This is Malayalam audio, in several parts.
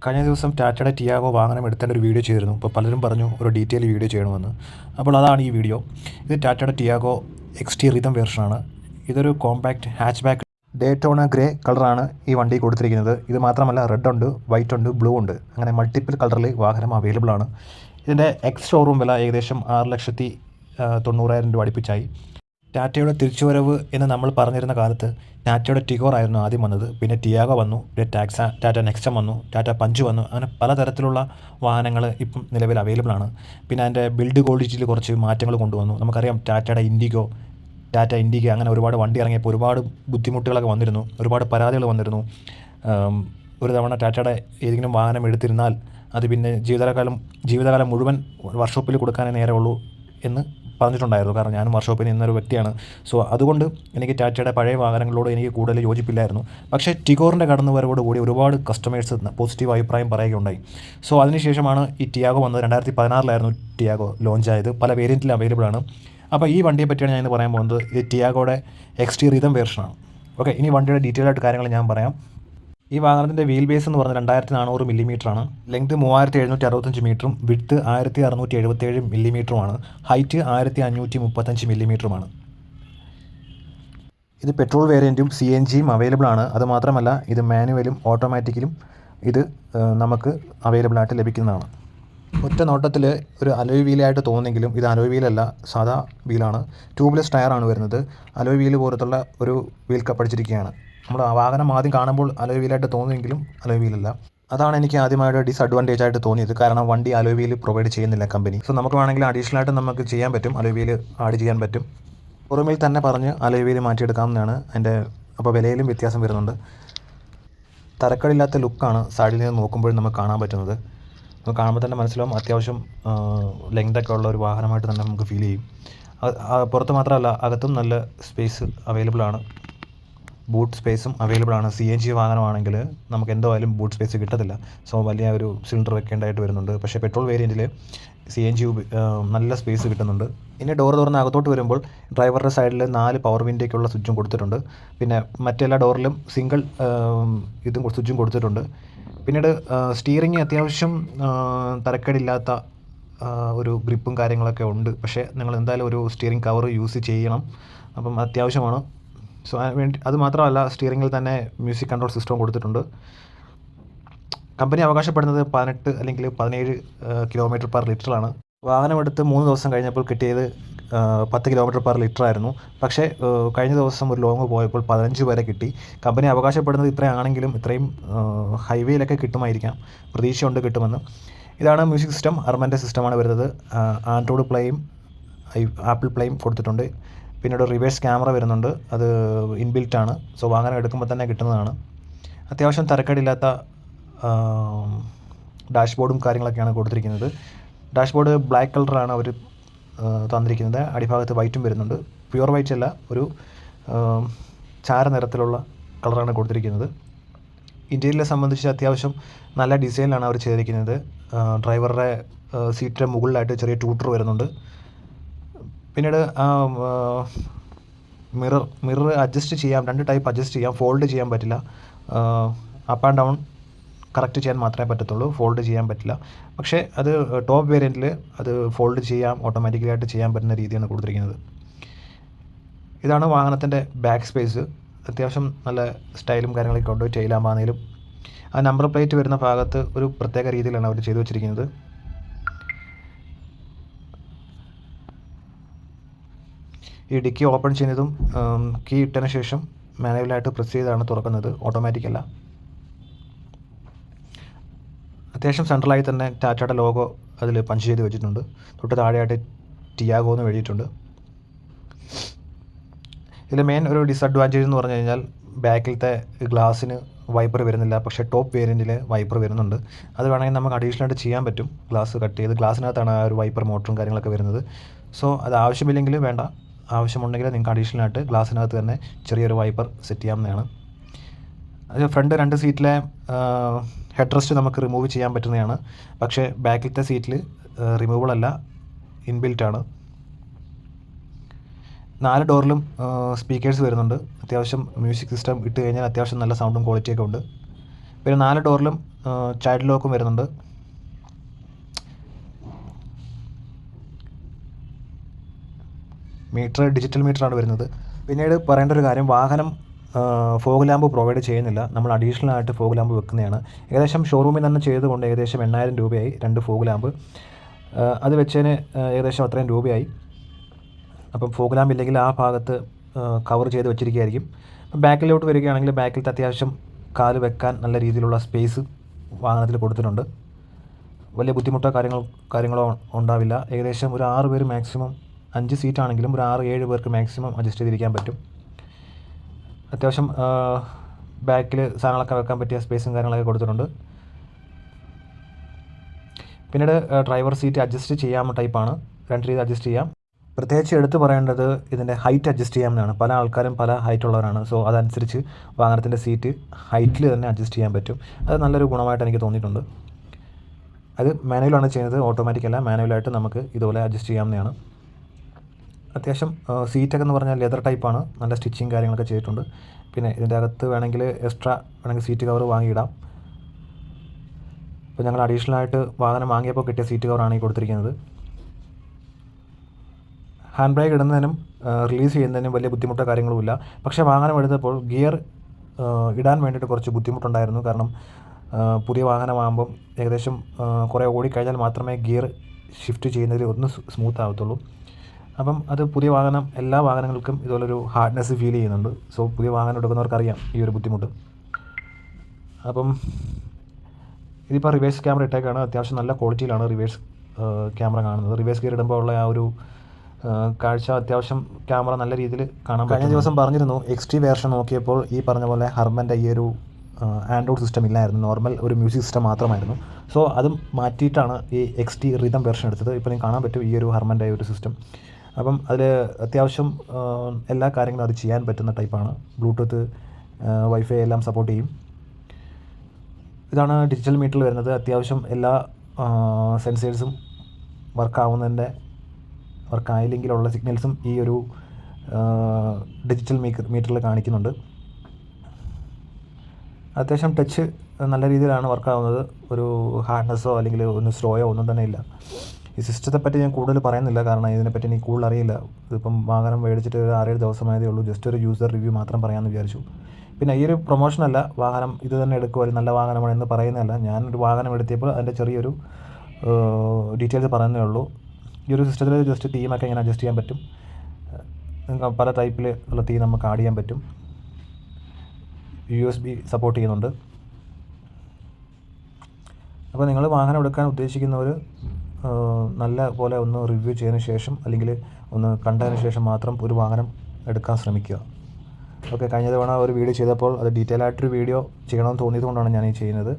കഴിഞ്ഞ ദിവസം ടാറ്റയുടെ ടിയാഗോ വാഹനം എടുത്തേണ്ട ഒരു വീഡിയോ ചെയ്തിരുന്നു. അപ്പോൾ പലരും പറഞ്ഞു ഒരു ഡീറ്റെയിൽ വീഡിയോ ചെയ്യണമെന്ന്. അപ്പോൾ അതാണ് ഈ വീഡിയോ. ഇത് ടാറ്റയുടെ ടിയാഗോ XT റിതം വേർഷനാണ്. ഇതൊരു compact hatchback Daytona grey കളറാണ് ഈ വണ്ടി കൊടുത്തിരിക്കുന്നത്. ഇത് മാത്രമല്ല റെഡ് ഉണ്ട്, വൈറ്റ് ഉണ്ട്, ബ്ലൂ ഉണ്ട്. അങ്ങനെ മൾട്ടിപ്പിൾ കളറിൽ വാഹനം അവൈലബിൾ ആണ്. ഇതിൻ്റെ ഷോറൂം വില ഏകദേശം 6,90,000 രൂപ അടുപ്പിച്ചായി. ടാറ്റയുടെ തിരിച്ചുവരവ് എന്ന് നമ്മൾ പറഞ്ഞിരുന്ന കാലത്ത് ടാറ്റയുടെ ടിഗോർ ആയിരുന്നു ആദ്യം വന്നത്. പിന്നെ ടിയാഗോ വന്നു, പിന്നെ ടാറ്റ നെക്സം വന്നു, ടാറ്റ പഞ്ച് വന്നു. അങ്ങനെ പലതരത്തിലുള്ള വാഹനങ്ങൾ ഇപ്പം നിലവിൽ അവൈലബിൾ ആണ്. പിന്നെ അതിൻ്റെ ബിൽഡ് ക്വാളിറ്റിയിൽ കുറച്ച് മാറ്റങ്ങൾ കൊണ്ടുവന്നു. നമുക്കറിയാം ടാറ്റ ഇൻഡിഗോ അങ്ങനെ ഒരുപാട് വണ്ടി ഇറങ്ങിയപ്പോൾ ഒരുപാട് ബുദ്ധിമുട്ടുകളൊക്കെ വന്നിരുന്നു, ഒരുപാട് പരാതികൾ വന്നിരുന്നു. ഒരു തവണ ടാറ്റയുടെ ഏതെങ്കിലും വാഹനം എടുത്തിരുന്നാൽ അത് പിന്നെ ജീവിതകാലം മുഴുവൻ വർക്ക്ഷോപ്പിൽ കൊടുക്കാനേ നേരമുള്ളൂ എന്ന് പറഞ്ഞിട്ടുണ്ടായിരുന്നു. കാരണം ഞാനും വർക്ക്ഷോപ്പിൽ നിന്നൊരു വ്യക്തിയാണ്. സോ അതുകൊണ്ട് എനിക്ക് ടാറ്റയുടെ പഴയ വാഹനങ്ങളോട് എനിക്ക് കൂടുതൽ യോജിപ്പില്ലായിരുന്നു. പക്ഷേ ടിഗോറിൻ്റെ കടന്നുവരവോടുകൂടി ഒരുപാട് കസ്റ്റമേഴ്സ് പോസിറ്റീവ് അഭിപ്രായം പറയുകയുണ്ടായി. സോ അതിനുശേഷമാണ് ഈ ടിയാഗോ വന്നത്. 2016 ടിയാഗോ ലോഞ്ചായത്. പല വേരിയൻറ്റിലും അവൈലബിൾ ആണ്. അപ്പോൾ ഈ വണ്ടിയെ പറ്റിയാണ് ഞാൻ ഇന്ന് പറയാൻ പോകുന്നത്. ഇത് ടിയാഗോയുടെ XT റിതം വേർഷനാണ്. ഓക്കെ, ഇനി വണ്ടിയുടെ ഡീറ്റെയിൽ ആയിട്ട് കാര്യങ്ങൾ ഞാൻ പറയാം. ഈ വാഹനത്തിൻ്റെ വീൽ ബേസ് എന്ന് പറഞ്ഞാൽ 2400 മില്ലിമീറ്ററാണ്. ലെങ്ത് 3765 മീറ്ററും വിഡ്ത്ത് 1677 മില്ലിമീറ്ററുമാണ്. ഹൈറ്റ് 1535 മില്ലിമീറ്ററുമാണ്. ഇത് പെട്രോൾ വേരിയൻറ്റും CNGയും അവൈലബിൾ ആണ്. അതുമാത്രമല്ല ഇത് മാനുവലും ഓട്ടോമാറ്റിക്കലും ഇത് നമുക്ക് അവൈലബിൾ ആയിട്ട് ലഭിക്കുന്നതാണ്. ഒറ്റ നോട്ടത്തിൽ ഒരു അലോയ് വീലായിട്ട് തോന്നുമെങ്കിലും ഇത് അലോയ് വീലല്ല, സാധാ വീലാണ്. ട്യൂബ്ലെസ് ടയറാണ് വരുന്നത്. അലോയ് വീല് പോലത്തുള്ള ഒരു വീൽ കപ്പടിച്ചിരിക്കുകയാണ്. നമ്മൾ ആ വാഹനം ആദ്യം കാണുമ്പോൾ അലോയ് വീലായിട്ട് തോന്നുമെങ്കിലും അലോയ് വീലല്ല. അതാണ് എനിക്ക് ആദ്യമായിട്ട് ഡിസഡ്വാൻറ്റേജ് ആയിട്ട് തോന്നിയത്. കാരണം വണ്ടി അലോയ് വീല് പ്രൊവൈഡ് ചെയ്യുന്നില്ല കമ്പനി. സോ നമുക്ക് വേണമെങ്കിൽ അഡീഷണൽ ആയിട്ട് നമുക്ക് ചെയ്യാൻ പറ്റും, അലോയ് വീല് ആഡ് ചെയ്യാൻ പറ്റും. പുറമേൽ തന്നെ പറഞ്ഞ് അലോയ് വീല് മാറ്റിയെടുക്കാവുന്നതാണ്. അതിൻ്റെ അപ്പോൾ വിലയിലും വ്യത്യാസം വരുന്നുണ്ട്. തരക്കേടില്ലാത്ത ലുക്കാണ് സൈഡിൽ നിന്ന് നോക്കുമ്പോഴും നമുക്ക് കാണാൻ പറ്റുന്നത്. നമുക്ക് കാണുമ്പോൾ തന്നെ മനസ്സിലാവും അത്യാവശ്യം ലെങ്തൊക്കെ ഉള്ള ഒരു വാഹനമായിട്ട് തന്നെ നമുക്ക് ഫീൽ ചെയ്യും. പുറത്ത് മാത്രമല്ല അകത്തും നല്ല സ്പേസ് അവൈലബിൾ ആണ്. ബൂട്ട് സ്പേസും അവൈലബിൾ ആണ്. CNG വാഹനമാണെങ്കിൽ നമുക്ക് എന്തായാലും ബൂട്ട് സ്പേസ് കിട്ടത്തില്ല. സോ വലിയ ഒരു സിലിണ്ടർ വെക്കേണ്ടതായിട്ട് വരുന്നുണ്ട്. പക്ഷേ പെട്രോൾ വേരിയൻറ്റിൽ CNG നല്ല സ്പേസ് കിട്ടുന്നുണ്ട്. ഇനി ഡോർ തുറന്ന് അകത്തോട്ട് വരുമ്പോൾ ഡ്രൈവറുടെ സൈഡിൽ 4 പവർ വിൻഡോയ്ക്കുള്ള സ്വിച്ചും കൊടുത്തിട്ടുണ്ട്. പിന്നെ മറ്റെല്ലാ ഡോറിലും സിംഗിൾ സ്വിച്ചും കൊടുത്തിട്ടുണ്ട്. പിന്നീട് സ്റ്റിയറിങ് അത്യാവശ്യം തരക്കേടില്ലാത്ത ഒരു ഗ്രിപ്പും കാര്യങ്ങളൊക്കെ ഉണ്ട്. പക്ഷേ നിങ്ങൾ എന്തായാലും ഒരു സ്റ്റിയറിംഗ് കവർ യൂസ് ചെയ്യണം. അപ്പം അത്യാവശ്യമാണ്. സോ അത് മാത്രമല്ല സ്റ്റിയറിങ്ങിൽ തന്നെ മ്യൂസിക് കൺട്രോൾ സിസ്റ്റം കൊടുത്തിട്ടുണ്ട്. കമ്പനി അവകാശപ്പെടുന്നത് 18 അല്ലെങ്കിൽ 17 km/ലിറ്ററാണ്. വാഹനമെടുത്ത് 3 ദിവസം കഴിഞ്ഞപ്പോൾ കിട്ടിയത് 10 km/ലിറ്റർ ആയിരുന്നു. പക്ഷേ കഴിഞ്ഞ ദിവസം ഒരു ലോങ് പോയപ്പോൾ 15 വരെ കിട്ടി. കമ്പനി അവകാശപ്പെടുന്നത് ഇത്രയാണെങ്കിലും ഇത്രയും ഹൈവേയിലൊക്കെ കിട്ടുമായിരിക്കാം. പ്രതീക്ഷയുണ്ട് കിട്ടുമെന്ന്. ഇതാണ് മ്യൂസിക് സിസ്റ്റം. അർമൻ്റെ സിസ്റ്റമാണ് വരുന്നത്. ആൻഡ്രോയിഡ് പ്ലേയും ആപ്പിൾ പ്ലേയും കൊടുത്തിട്ടുണ്ട്. പിന്നീട് റിവേഴ്സ് ക്യാമറ വരുന്നുണ്ട്. അത് ഇൻബിൽറ്റാണ്. സോ വാഹനം എടുക്കുമ്പോൾ തന്നെ കിട്ടുന്നതാണ്. അത്യാവശ്യം തരക്കേടില്ലാത്ത ഡാഷ്ബോർഡും കാര്യങ്ങളൊക്കെയാണ് കൊടുത്തിരിക്കുന്നത്. ഡാഷ്ബോർഡ് ബ്ലാക്ക് കളറാണ് അവർ തന്നിരിക്കുന്നത്. അടിഭാഗത്ത് വൈറ്റും വരുന്നുണ്ട്. പ്യുവർ വൈറ്റ് അല്ല, ഒരു ചാര നിറത്തിലുള്ള കളറാണ് കൊടുത്തിരിക്കുന്നത്. ഇൻറ്റീരിയലിനെ സംബന്ധിച്ച് അത്യാവശ്യം നല്ല ഡിസൈനിലാണ് അവർ ചെയ്തിരിക്കുന്നത്. ഡ്രൈവറുടെ സീറ്റിൻ്റെ മുകളിലായിട്ട് ചെറിയ ട്യൂട്ടർ വരുന്നുണ്ട്. പിന്നീട് മിറർ അഡ്ജസ്റ്റ് ചെയ്യാം. 2 ടൈപ്പ് അഡ്ജസ്റ്റ് ചെയ്യാം. ഫോൾഡ് ചെയ്യാൻ പറ്റില്ല. അപ്പ് ആൻഡ് ഡൗൺ കറക്റ്റ് ചെയ്യാൻ മാത്രമേ പറ്റത്തുള്ളൂ, ഫോൾഡ് ചെയ്യാൻ പറ്റില്ല. പക്ഷേ അത് ടോപ്പ് വേരിയൻറ്റിൽ അത് ഫോൾഡ് ചെയ്യാം, ഓട്ടോമാറ്റിക്കലായിട്ട് ചെയ്യാൻ പറ്റുന്ന രീതിയാണ് കൊടുത്തിരിക്കുന്നത്. ഇതാണ് വാഹനത്തിൻ്റെ ബാക്ക് സ്പേസ്. അത്യാവശ്യം നല്ല സ്റ്റൈലും കാര്യങ്ങളൊക്കെ ഉണ്ട്. ടെയിലാകുമ്പോഴാണെങ്കിലും ആ നമ്പർ പ്ലേറ്റ് വരുന്ന ഭാഗത്ത് ഒരു പ്രത്യേക രീതിയിലാണ് അവർ ചെയ്തു വച്ചിരിക്കുന്നത്. ഈ ഡിക്കി ഓപ്പൺ ചെയ്യുന്നതും കീ ഇട്ടതിന് ശേഷം മാനുവലായിട്ട് പ്രസ് ചെയ്താണ് തുറക്കുന്നത്, ഓട്ടോമാറ്റിക്കല്ല. അത്യാവശ്യം സെൻട്രലായി തന്നെ ടാറ്റയുടെ ലോഗോ അതിൽ പഞ്ച് ചെയ്ത് വെച്ചിട്ടുണ്ട്. തൊട്ട് താഴെയായിട്ട് ടിയാഗോ എന്ന് എഴുതിയിട്ടുണ്ട്. ഇതിൽ മെയിൻ ഒരു ഡിസഡ്വാൻറ്റേജ് എന്ന് പറഞ്ഞു കഴിഞ്ഞാൽ ബാക്കിലത്തെ ഗ്ലാസ്സിന് വൈപ്പർ വരുന്നില്ല. പക്ഷേ ടോപ്പ് വേരിയൻറ്റിൽ വൈപ്പർ വരുന്നുണ്ട്. അത് വേണമെങ്കിൽ നമുക്ക് അഡീഷണലായിട്ട് ചെയ്യാൻ പറ്റും. ഗ്ലാസ് കട്ട് ചെയ്ത് ഗ്ലാസ്സിനകത്താണ് ആ ഒരു വൈപ്പർ മോട്ടറും കാര്യങ്ങളൊക്കെ വരുന്നത്. സോ അത് ആവശ്യമില്ലെങ്കിൽ വേണ്ട, ആവശ്യമുണ്ടെങ്കിൽ നിങ്ങൾക്ക് അഡീഷണലായിട്ട് ഗ്ലാസ്സിനകത്ത് തന്നെ ചെറിയൊരു വൈപ്പർ സെറ്റ് ചെയ്യാവുന്നതാണ്. അത് ഫ്രണ്ട് 2 സീറ്റിലെ ഹെഡ് റെസ്റ്റ് നമുക്ക് റിമൂവ് ചെയ്യാൻ പറ്റുന്നതാണ്. പക്ഷേ ബാക്കിലത്തെ സീറ്റിൽ റിമൂവബിൾ അല്ല, ഇൻബിൽറ്റാണ്. 4 ഡോറിലും സ്പീക്കേഴ്സ് വരുന്നുണ്ട്. അത്യാവശ്യം മ്യൂസിക് സിസ്റ്റം ഇട്ട് കഴിഞ്ഞാൽ അത്യാവശ്യം നല്ല സൗണ്ടും ക്വാളിറ്റിയൊക്കെ ഉണ്ട്. പിന്നെ 4 ഡോറിലും ചൈൽഡ് ലോക്കും വരുന്നുണ്ട്. മീറ്റർ ഡിജിറ്റൽ മീറ്ററാണ് വരുന്നത്. പിന്നീട് പറയേണ്ട ഒരു കാര്യം, വാഹനം ഫോഗ് ലാമ്പ് പ്രൊവൈഡ് ചെയ്യുന്നില്ല. നമ്മൾ അഡീഷണൽ ആയിട്ട് ഫോഗ് ലാമ്പ് വെക്കുന്നതാണ്. ഏകദേശം ഷോറൂമിൽ തന്നെ ചെയ്തുകൊണ്ട് ഏകദേശം 8000 രൂപയായി 2 ഫോഗ് ലാമ്പ്. അത് വെച്ചതിന് ഏകദേശം അത്രയും രൂപയായി. അപ്പം ഫോഗ് ലാമ്പ് ഇല്ലെങ്കിൽ ആ ഭാഗത്ത് കവർ ചെയ്ത് വെച്ചിരിക്കുകയായിരിക്കും. ബാക്കിലോട്ട് വരികയാണെങ്കിൽ ബാക്കിലത്തെ അത്യാവശ്യം കാല് വെക്കാൻ നല്ല രീതിയിലുള്ള സ്പേസ് വാഹനത്തിൽ കൊടുത്തിട്ടുണ്ട്. വലിയ ബുദ്ധിമുട്ടോ കാര്യങ്ങളോ ഉണ്ടാവില്ല. ഏകദേശം ഒരു 6 പേര് മാക്സിമം, 5 സീറ്റാണെങ്കിലും ഒരു 6-7 പേർക്ക് മാക്സിമം അഡ്ജസ്റ്റ് ചെയ്തിരിക്കാൻ പറ്റും. അത്യാവശ്യം ബാക്കിൽ സാധനങ്ങളൊക്കെ വെക്കാൻ പറ്റിയ സ്പേസും കാര്യങ്ങളൊക്കെ കൊടുത്തിട്ടുണ്ട്. പിന്നീട് ഡ്രൈവർ സീറ്റ് അഡ്ജസ്റ്റ് ചെയ്യാവുന്ന ടൈപ്പാണ്. 2 രീതി അഡ്ജസ്റ്റ് ചെയ്യാം. പ്രത്യേകിച്ച് എടുത്തു പറയേണ്ടത് ഇതിൻ്റെ ഹൈറ്റ് അഡ്ജസ്റ്റ് ചെയ്യാമെന്നാണ്. പല ആൾക്കാരും പല ഹൈറ്റ് ഉള്ളവരാണ്. സോ അതനുസരിച്ച് വാഹനത്തിൻ്റെ സീറ്റ് ഹൈറ്റിൽ തന്നെ അഡ്ജസ്റ്റ് ചെയ്യാൻ പറ്റും. അത് നല്ലൊരു ഗുണമായിട്ട് എനിക്ക് തോന്നിയിട്ടുണ്ട്. അത് മാനുവലാണ് ചെയ്യുന്നത്, ഓട്ടോമാറ്റിക് അല്ല. മാനുവലായിട്ട് നമുക്ക് ഇതുപോലെ അഡ്ജസ്റ്റ് ചെയ്യാവുന്നതാണ്. അത്യാവശ്യം സീറ്റൊക്കെ എന്ന് പറഞ്ഞാൽ ലെതർ ടൈപ്പാണ്. നല്ല സ്റ്റിച്ചിങ് കാര്യങ്ങളൊക്കെ ചെയ്തിട്ടുണ്ട്. പിന്നെ ഇതിൻ്റെ അകത്ത് വേണമെങ്കിൽ എക്സ്ട്രാ സീറ്റ് കവർ വാങ്ങിയിടാം. ഇപ്പോൾ ഞങ്ങൾ അഡീഷണലായിട്ട് വാഹനം വാങ്ങിയപ്പോൾ കിട്ടിയ സീറ്റ് കവറാണ് ഈ കൊടുത്തിരിക്കുന്നത്. ഹാൻഡ് ബ്രേക്ക് ഇടുന്നതിനും റിലീസ് ചെയ്യുന്നതിനും വലിയ ബുദ്ധിമുട്ടോ കാര്യങ്ങളുമില്ല. പക്ഷേ വാഹനം എടുത്തപ്പോൾ ഗിയർ ഇടാൻ വേണ്ടിയിട്ട് കുറച്ച് ബുദ്ധിമുട്ടുണ്ടായിരുന്നു. കാരണം പുതിയ വാഹനമാകുമ്പം ഏകദേശം കുറേ ഓടിക്കഴിഞ്ഞാൽ മാത്രമേ ഗിയർ ഷിഫ്റ്റ് ചെയ്യുന്നതിൽ ഒന്ന് സ്മൂത്ത് ആകത്തുള്ളൂ. അപ്പം അത് പുതിയ വാഹനം, എല്ലാ വാഹനങ്ങൾക്കും ഇതുപോലൊരു ഹാർഡ്നെസ് ഫീൽ ചെയ്യുന്നുണ്ട്. സോ പുതിയ വാഹനം എടുക്കുന്നവർക്കറിയാം ഈ ഒരു ബുദ്ധിമുട്ട്. അപ്പം ഇതിപ്പോൾ റിവേഴ്സ് ക്യാമറ ഇട്ടേക്കാണ്. അത്യാവശ്യം നല്ല ക്വാളിറ്റിയിലാണ് റിവേഴ്സ് ക്യാമറ കാണുന്നത്. റിവേഴ്സ് ഗിയർ ഇടുമ്പോൾ ഉള്ള ആ ഒരു കാഴ്ച അത്യാവശ്യം ക്യാമറ നല്ല രീതിയിൽ കാണാൻ പറ്റും. കഴിഞ്ഞ ദിവസം പറഞ്ഞിരുന്നു, XT വേർഷൻ നോക്കിയപ്പോൾ ഈ പറഞ്ഞ പോലെ ഹർമൻ്റെ ഈ ഒരു ആൻഡ്രോയിഡ് സിസ്റ്റം ഇല്ലായിരുന്നു. നോർമൽ ഒരു മ്യൂസിക് സിസ്റ്റം മാത്രമായിരുന്നു. സോ അതും മാറ്റിയിട്ടാണ് ഈ XT റിതം വേർഷൻ എടുത്തത്. ഇപ്പോൾ നിങ്ങൾക്ക് കാണാൻ പറ്റും ഈ ഒരു ഹർമൻ്റെ ഒരു സിസ്റ്റം. അപ്പം അതിൽ അത്യാവശ്യം എല്ലാ കാര്യങ്ങളും അത് ചെയ്യാൻ പറ്റുന്ന ടൈപ്പാണ്. ബ്ലൂടൂത്ത്, വൈഫൈ എല്ലാം സപ്പോർട്ട് ചെയ്യും. ഇതാണ് ഡിജിറ്റൽ മീറ്ററിൽ വരുന്നത്. അത്യാവശ്യം എല്ലാ സെൻസേഴ്സും വർക്കായില്ലെങ്കിലുള്ള സിഗ്നൽസും ഈ ഒരു ഡിജിറ്റൽ മീറ്ററിൽ കാണിക്കുന്നുണ്ട്. അത്യാവശ്യം ടച്ച് നല്ല രീതിയിലാണ് വർക്കാവുന്നത്. ഒരു ഹാർഡ്നെസ്സോ അല്ലെങ്കിൽ ഒന്ന് സ്ലോയോ ഒന്നും തന്നെ ഇല്ല. ഈ സിസ്റ്റത്തെ പറ്റി ഞാൻ കൂടുതൽ പറയുന്നില്ല, കാരണം ഇതിനെപ്പറ്റി എനിക്ക് കൂടുതൽ അറിയില്ല. ഇതിപ്പം വാഹനം മേടിച്ചിട്ട് ഒരു 6-7 ദിവസമായതേ ഉള്ളൂ. ജസ്റ്റ് ഒരു യൂസർ റിവ്യൂ മാത്രം പറയാമെന്ന് വിചാരിച്ചു. പിന്നെ ഈ ഒരു പ്രൊമോഷനല്ല, വാഹനം ഇത് തന്നെ എടുക്കുക, ഒരു നല്ല വാഹനമാണ് എന്ന് പറയുന്നതല്ല. ഞാനൊരു വാഹനം എടുത്തിയപ്പോൾ അതിൻ്റെ ചെറിയൊരു ഡീറ്റെയിൽസ് പറയുന്നേ ഉള്ളൂ. ഈ ഒരു സിസ്റ്റത്തിൽ ജസ്റ്റ് തീമൊക്കെ ഇങ്ങനെ അഡ്ജസ്റ്റ് ചെയ്യാൻ പറ്റും. പല ടൈപ്പിൽ ഉള്ള തീം നമുക്ക് ആഡ് ചെയ്യാൻ പറ്റും. USB സപ്പോർട്ട് ചെയ്യുന്നുണ്ട്. അപ്പോൾ നിങ്ങൾ വാഹനം എടുക്കാൻ ഉദ്ദേശിക്കുന്നവർ നല്ല പോലെ ഒന്ന് റിവ്യൂ ചെയ്തതിന് ശേഷം അല്ലെങ്കിൽ ഒന്ന് കണ്ടതിന് ശേഷം മാത്രം ഒരു വാഹനം എടുക്കാൻ ശ്രമിക്കുക. ഓക്കെ, കഴിഞ്ഞ തവണ ഒരു വീഡിയോ ചെയ്തപ്പോൾ അത് ഡീറ്റെയിൽ ആയിട്ടൊരു വീഡിയോ ചെയ്യണമെന്ന് തോന്നിയത് കൊണ്ടാണ് ഞാൻ ഈ ചെയ്യുന്നത്.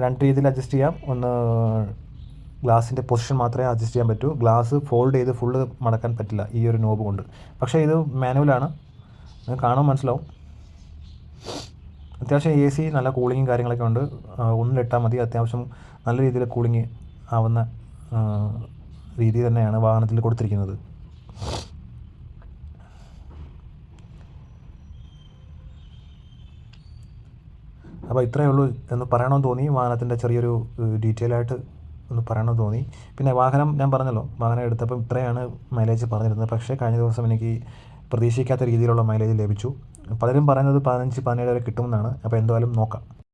2 രീതിയിൽ അഡ്ജസ്റ്റ് ചെയ്യാം. ഒന്ന് ഗ്ലാസിൻ്റെ പൊസിഷൻ മാത്രമേ അഡ്ജസ്റ്റ് ചെയ്യാൻ പറ്റൂ. ഗ്ലാസ് ഫോൾഡ് ചെയ്ത് ഫുള്ള് മടക്കാൻ പറ്റില്ല ഈ ഒരു നോബ് കൊണ്ട്. പക്ഷേ ഇത് മാനുവലാണ്, നിങ്ങൾക്ക് കാണാൻ മനസ്സിലാവും. അത്യാവശ്യം AC നല്ല കൂളിങ്ങും കാര്യങ്ങളൊക്കെ ഉണ്ട്. ഒന്നിലിട്ടാൽ മതി. അത്യാവശ്യം നല്ല രീതിയിൽ കൂളിങ് ആവുന്ന രീതി തന്നെയാണ് വാഹനത്തിൽ കൊടുത്തിരിക്കുന്നത്. അപ്പോൾ ഇത്രയേ ഉള്ളൂ എന്ന് പറയണമെന്ന് തോന്നി. വാഹനത്തിൻ്റെ ചെറിയൊരു ഡീറ്റെയിൽ ആയിട്ട് ഒന്ന് പറയണമെന്ന് തോന്നി. പിന്നെ വാഹനം ഞാൻ പറഞ്ഞല്ലോ, വാഹനം എടുത്തപ്പോൾ ഇത്രയാണ് മൈലേജ് പറഞ്ഞിരുന്നത്. പക്ഷേ കഴിഞ്ഞ ദിവസം എനിക്ക് പ്രതീക്ഷിക്കാത്ത രീതിയിലുള്ള മൈലേജ് ലഭിച്ചു. പലരും പറയുന്നത് 15-17 വരെ കിട്ടുമെന്നാണ്. അപ്പോൾ എന്തായാലും നോക്കാം.